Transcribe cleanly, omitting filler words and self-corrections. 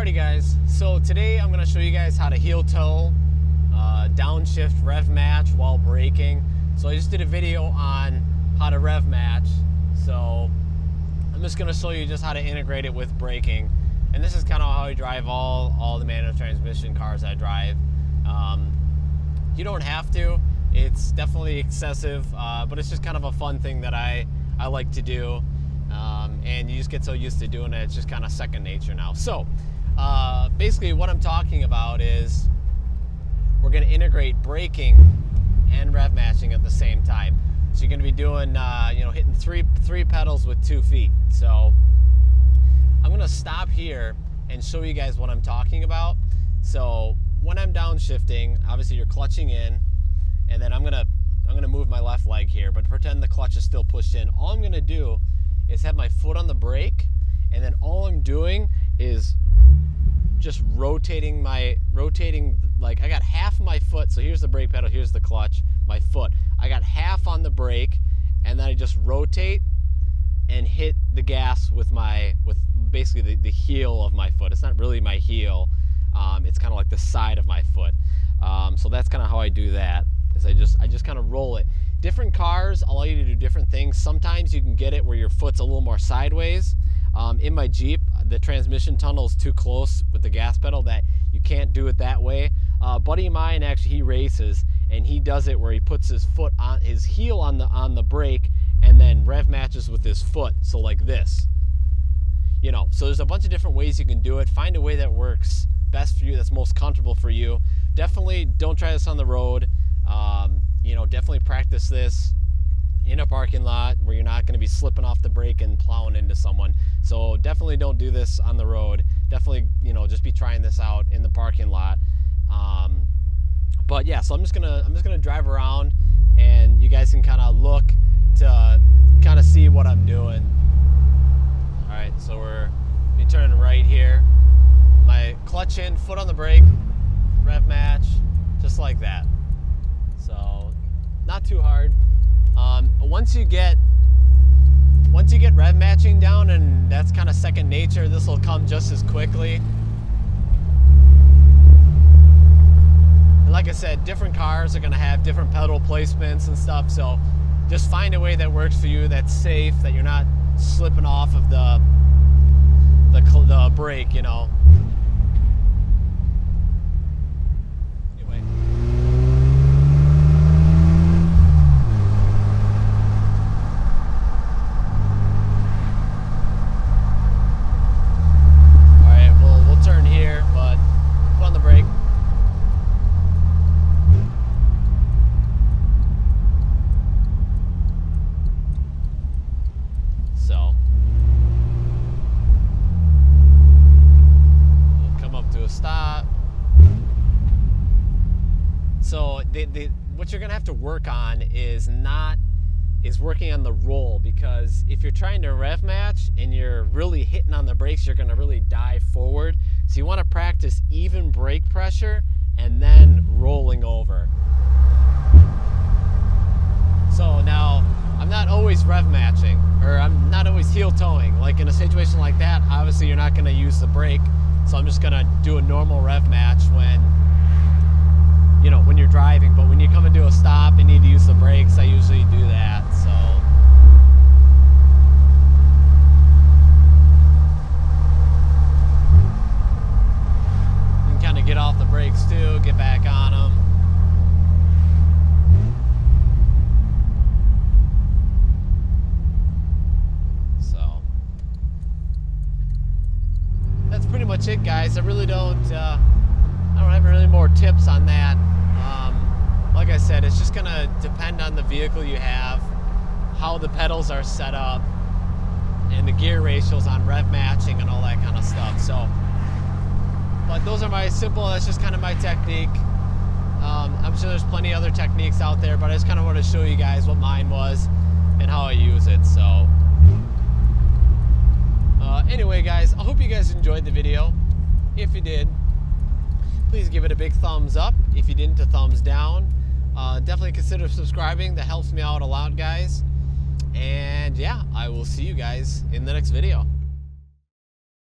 Alrighty guys, so today I'm going to show you guys how to heel toe, downshift rev match while braking. So I just did a video on how to rev match, so I'm just going to show you just how to integrate it with braking. And this is kind of how I drive all the manual transmission cars I drive. You don't have to, it's definitely excessive, but it's just kind of a fun thing that I like to do. And you just get so used to doing it, it's just kind of second nature now. So basically what I'm talking about is we're going to integrate braking and rev matching at the same time. So you're going to be doing, hitting three pedals with 2 feet. So I'm going to stop here and show you guys what I'm talking about. So when I'm downshifting, obviously you're clutching in, and then I'm gonna move my left leg here, but pretend the clutch is still pushed in. All I'm gonna do is have my foot on the brake, and then all I'm doing is just rotating, like I got half my foot, so here's the brake pedal, here's the clutch, my foot. I got half on the brake, and then I just rotate and hit the gas with basically the heel of my foot. It's not really my heel, it's kind of like the side of my foot. So that's kind of how I do that. Is I just kind of roll it. Different cars allow you to do different things. Sometimes you can get it where your foot's a little more sideways. In my Jeep, the transmission tunnel is too close with the gas pedal that you can't do it that way. A buddy of mine, actually, he races, and he does it where he puts his foot on his heel on the brake, and then rev matches with his foot. So like this, So there's a bunch of different ways you can do it. Find a way that works best for you, that's most comfortable for you. Definitely don't try this on the road. Definitely practice this in a parking lot where you're not going to be slipping off the brake and plowing into someone. So definitely don't do this on the road. Definitely, just be trying this out in the parking lot. But yeah, so I'm just gonna drive around, and you guys can kind of look to kind of see what I'm doing. All right, so we're turning right here. My clutch in, foot on the brake, rev match, just like that. So not too hard. Once you get rev matching down, and that's kind of second nature, this will come just as quickly. And like I said, different cars are going to have different pedal placements and stuff, so just find a way that works for you, that's safe, that you're not slipping off of the brake, Anyway. Stop. So what you're gonna have to work on is working on the roll, because if you're trying to rev match and you're really hitting on the brakes, you're gonna really dive forward. So you want to practice even brake pressure and then rolling over. So now I'm not always rev matching, or I'm not always heel towing. Like in a situation like that, obviously you're not gonna use the brake. So I'm just gonna do a normal rev match when you're driving, but when you come into a stop and need to use the brakes, I usually do that. So you can kind of get off the brakes too, get back on them. That's pretty much it, guys. I really don't have really more tips on that. Like I said, it's just gonna depend on the vehicle you have, how the pedals are set up, and the gear ratios on rev matching and all that kind of stuff. So, but those are that's just kind of my technique. I'm sure there's plenty of other techniques out there, but I just kind of want to show you guys what mine was and how I use it. So. Anyway, guys, I hope you guys enjoyed the video. If you did, please give it a big thumbs up. If you didn't, a thumbs down. Definitely consider subscribing. That helps me out a lot, guys. And yeah, I will see you guys in the next video.